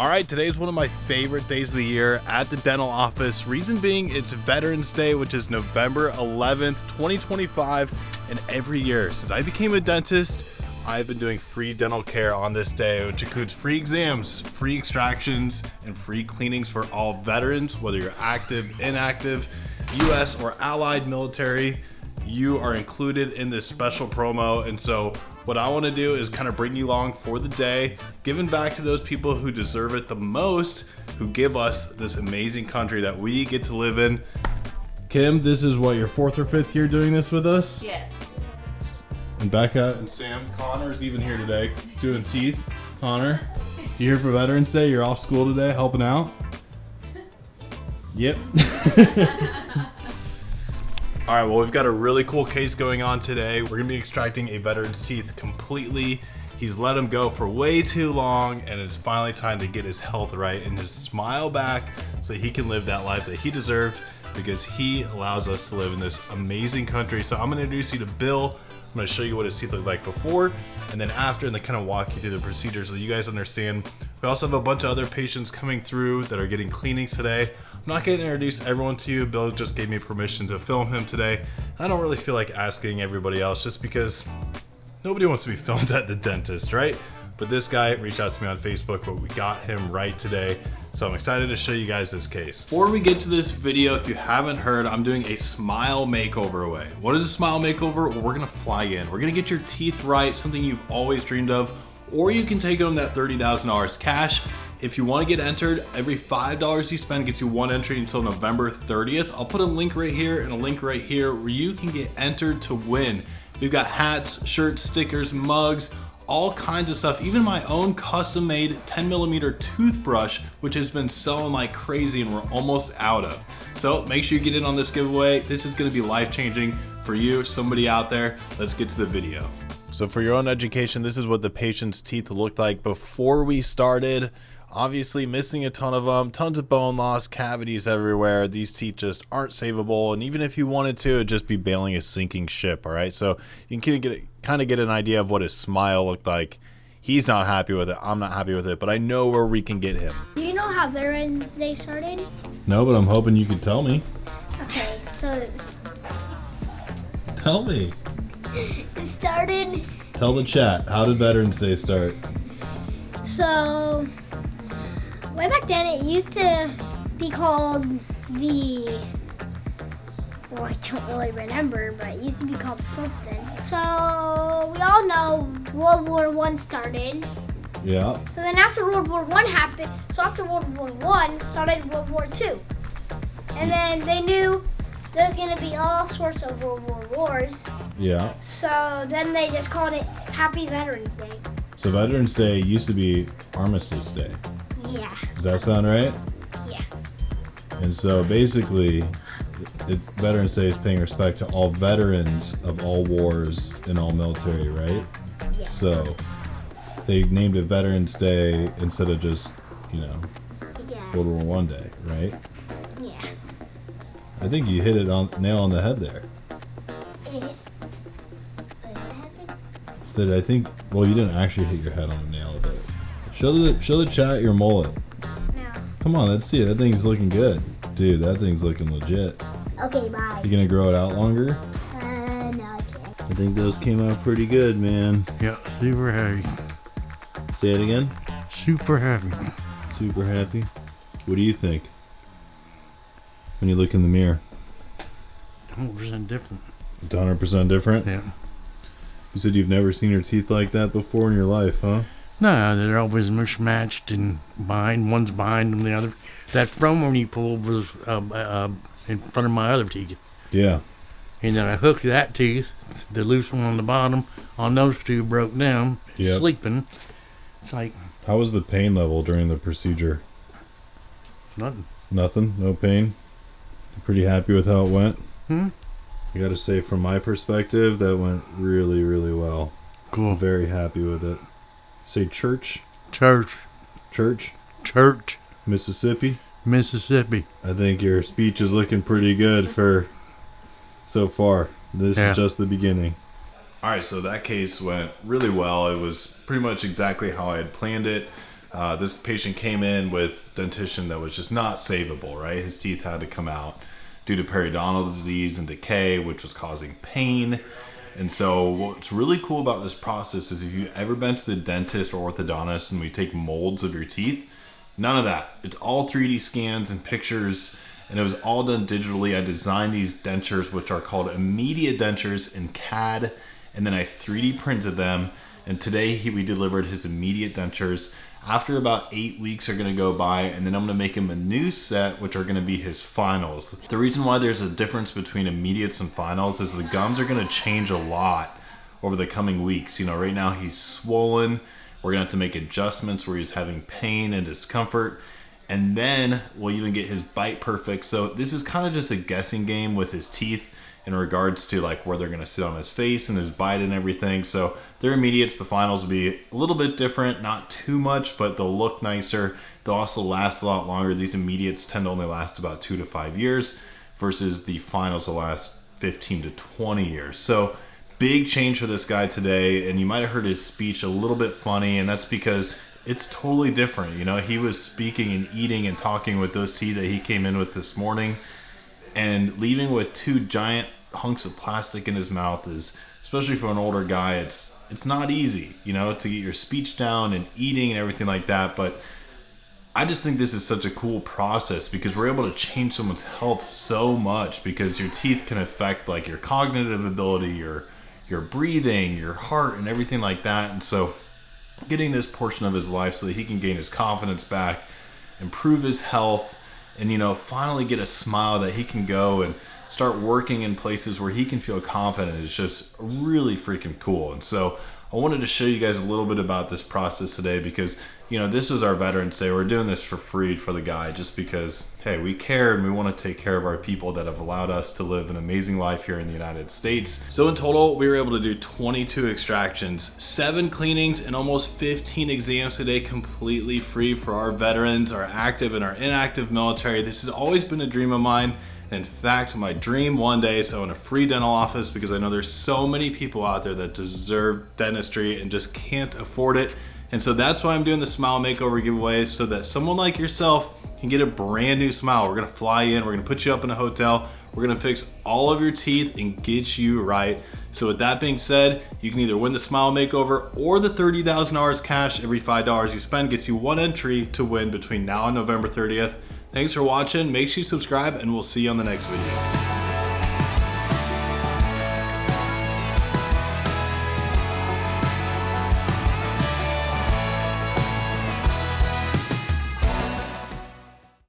All right, today is one of my favorite days of the year at the dental office. Reason being, it's Veterans Day, which is November 11th, 2025. And every year since I became a dentist, I've been doing free dental care on this day, which includes free exams, free extractions, and free cleanings for all veterans, whether you're active, inactive, US or allied military. You are included in this special promo. And so what I want to do is kind of bring you along for the day, giving back to those people who deserve it the most, who give us this amazing country that we get to live in. Kim, this is what, your 4th or 5th year doing this with us? Yes. And Becca and Sam, Connor's even here today doing teeth. Connor, you here for Veterans Day? You're off school today helping out? Yep. All right, well, we've got a really cool case going on today. We're gonna be extracting a veteran's teeth completely. He's let him go for way too long, and it's finally time to get his health right and his smile back so he can live that life that he deserved, because he allows us to live in this amazing country. So I'm gonna introduce you to Bill. I'm gonna show you what his teeth look like before and then after, and then kind of walk you through the procedure so that you guys understand. We also have a bunch of other patients coming through that are getting cleanings today. I'm not going to introduce everyone to you. Bill just gave me permission to film him today. I don't really feel like asking everybody else just because nobody wants to be filmed at the dentist, right? But this guy reached out to me on Facebook, but we got him right today. So I'm excited to show you guys this case. Before we get to this video, if you haven't heard, I'm doing a smile makeover away. What is a smile makeover? Well, we're gonna fly in. We're gonna get your teeth right, something you've always dreamed of, or you can take home that $30,000 cash. If you want to get entered, every $5 you spend gets you one entry until November 30th. I'll put a link right here and a link right here where you can get entered to win. We've got hats, shirts, stickers, mugs, all kinds of stuff. Even my own custom made 10mm toothbrush, which has been selling like crazy and we're almost out of. So make sure you get in on this giveaway. This is gonna be life-changing for you, somebody out there. Let's get to the video. So for your own education, this is what the patient's teeth looked like before we started. Obviously missing a ton of them, tons of bone loss, cavities everywhere. These teeth just aren't savable, and even if you wanted to, it'd just be bailing a sinking ship, all right? So you can kind of get an idea of what his smile looked like. He's not happy with it, I'm not happy with it, but I know where we can get him. Do you know how Veterans Day started? No, but I'm hoping you could tell me. Okay, so Tell me. it started, Tell the chat, how did Veterans Day start? so way back then it used to be called well, I don't really remember, but it used to be called something. So we all know World War I started. Yeah. So then after World War I happened, so after World War I started World War II. And then they knew there was gonna be all sorts of World War Wars. Yeah. So then they just called it Happy Veterans Day. So Veterans Day used to be Armistice Day. Yeah. Does that sound right? Yeah. And so basically, Veterans Day is paying respect to all veterans of all wars and all military, right? Yeah. So they named it Veterans Day instead of just, Yeah. World War I Day, right? Yeah. I think you hit it nail on the head there. I think, well, you didn't actually hit your head on the nail of it. Show the chat your mullet. No. Come on, let's see it. That thing's looking good. Dude, that thing's looking legit. Okay, bye. You gonna grow it out longer? No, I can't. I think those came out pretty good, man. Yeah, super happy. Say it again. Super happy. Super happy. What do you think when you look in the mirror? 100% different. It's 100% different? Yeah. You said you've never seen your teeth like that before in your life, huh? No, they're always mismatched and behind. One's behind the other. That front one you pulled was in front of my other teeth. Yeah. And then I hooked that tooth, the loose one on the bottom, on those two broke down, Yep. sleeping. It's like How was the pain level during the procedure? nothing. Nothing? No pain? You pretty happy with how it went? Hmm? I gotta say, from my perspective, that went really, really well. Cool. I'm very happy with it. Say church? Church. Mississippi? Mississippi. I think your speech is looking pretty good for so far. This is just the beginning. All right, so that case went really well. It was pretty much exactly how I had planned it. This patient came in with dentition that was just not savable, right? His teeth had to come out due to periodontal disease and decay, which was causing pain. And so what's really cool about this process is if you've ever been to the dentist or orthodontist and we take molds of your teeth, none of that. It's all 3D scans and pictures, and it was all done digitally. I designed these dentures, which are called immediate dentures, in CAD, and then I 3D printed them. And today we delivered his immediate dentures. After about 8 weeks are gonna go by, and then I'm gonna make him a new set, which are gonna be his finals. The reason why there's a difference between immediates and finals is the gums are gonna change a lot over the coming weeks. You know, right now he's swollen. We're gonna have to make adjustments where he's having pain and discomfort. And then we'll even get his bite perfect. So this is kind of just a guessing game with his teeth in regards to like where they're gonna sit on his face and his bite and everything. So their immediates, the finals will be a little bit different, not too much, but they'll look nicer. They'll also last a lot longer. These immediates tend to only last about 2 to 5 years versus the finals will last 15 to 20 years. So big change for this guy today. And you might've heard his speech a little bit funny, and that's because it's totally different. You know, he was speaking and eating and talking with those teeth that he came in with this morning, and leaving with 2 giant hunks of plastic in his mouth is, especially for an older guy, it's not easy, you know, to get your speech down and eating and everything like that. But I just think this is such a cool process because we're able to change someone's health so much, because your teeth can affect like your cognitive ability, your breathing, your heart, and everything like that. And so getting this portion of his life so that he can gain his confidence back, improve his health, and, you know, finally get a smile that he can go and start working in places where he can feel confident is just really freaking cool. And so I wanted to show you guys a little bit about this process today because, you know, this was our Veterans Day. We're doing this for free for the guy just because, hey, we care and we want to take care of our people that have allowed us to live an amazing life here in the United States. So in total, we were able to do 22 extractions, 7 cleanings, and almost 15 exams today, completely free for our veterans, our active and our inactive military. This has always been a dream of mine. In fact, my dream one day is to own a free dental office, because I know there's so many people out there that deserve dentistry and just can't afford it. And so that's why I'm doing the Smile Makeover giveaways, so that someone like yourself can get a brand new smile. We're gonna fly in, we're gonna put you up in a hotel, we're gonna fix all of your teeth and get you right. So with that being said, you can either win the Smile Makeover or the $30,000 cash. Every $5 you spend gets you 1 entry to win between now and November 30th. Thanks for watching. Make sure you subscribe, and we'll see you on the next video.